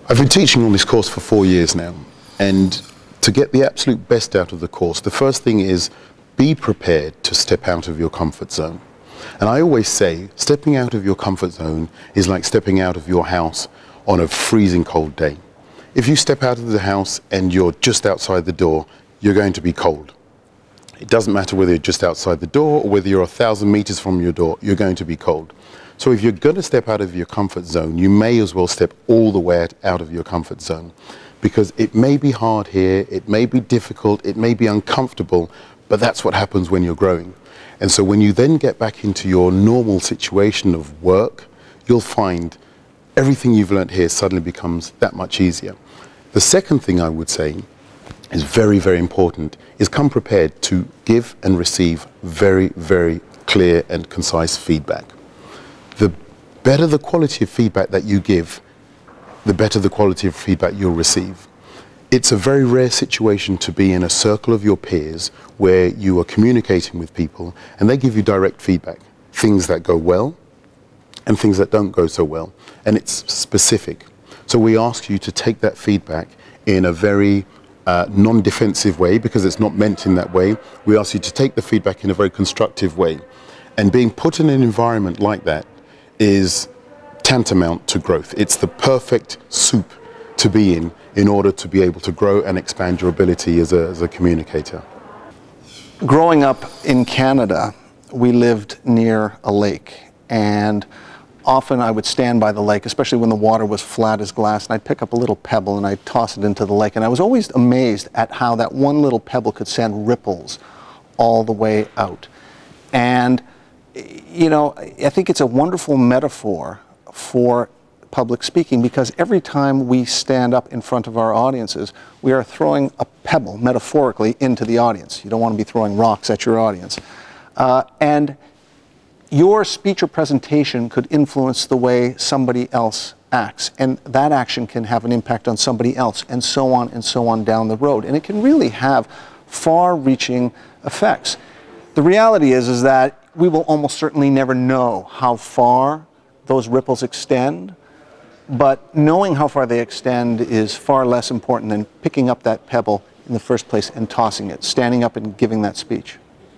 I've been teaching on this course for 4 years now, and to get the absolute best out of the course, the first thing is be prepared to step out of your comfort zone. And I always say, stepping out of your comfort zone is like stepping out of your house on a freezing cold day. If you step out of the house and you're just outside the door, you're going to be cold. It doesn't matter whether you're just outside the door or whether you're 1,000 meters from your door, you're going to be cold. So if you're going to step out of your comfort zone, you may as well step all the way out of your comfort zone, because it may be hard here, it may be difficult, it may be uncomfortable, but that's what happens when you're growing. And so when you then get back into your normal situation of work, you'll find everything you've learned here suddenly becomes that much easier. The second thing I would say is very, very important, is come prepared to give and receive very, very clear and concise feedback. The better the quality of feedback that you give, the better the quality of feedback you'll receive. It's a very rare situation to be in a circle of your peers where you are communicating with people and they give you direct feedback, things that go well and things that don't go so well, and it's specific. So we ask you to take that feedback in a very non-defensive way, because it's not meant in that way. We ask you to take the feedback in a very constructive way. And being put in an environment like that is tantamount to growth. It's the perfect soup to be in order to be able to grow and expand your ability as a communicator. Growing up in Canada, we lived near a lake, and often I would stand by the lake, especially when the water was flat as glass, and I'd pick up a little pebble and I'd toss it into the lake. And I was always amazed at how that one little pebble could send ripples all the way out. And, you know, I think it's a wonderful metaphor for public speaking, because every time we stand up in front of our audiences, we are throwing a pebble, metaphorically, into the audience. You don't want to be throwing rocks at your audience. And your speech or presentation could influence the way somebody else acts, and that action can have an impact on somebody else, and so on down the road. And it can really have far-reaching effects. The reality is that we will almost certainly never know how far those ripples extend, but knowing how far they extend is far less important than picking up that pebble in the first place and tossing it, standing up and giving that speech.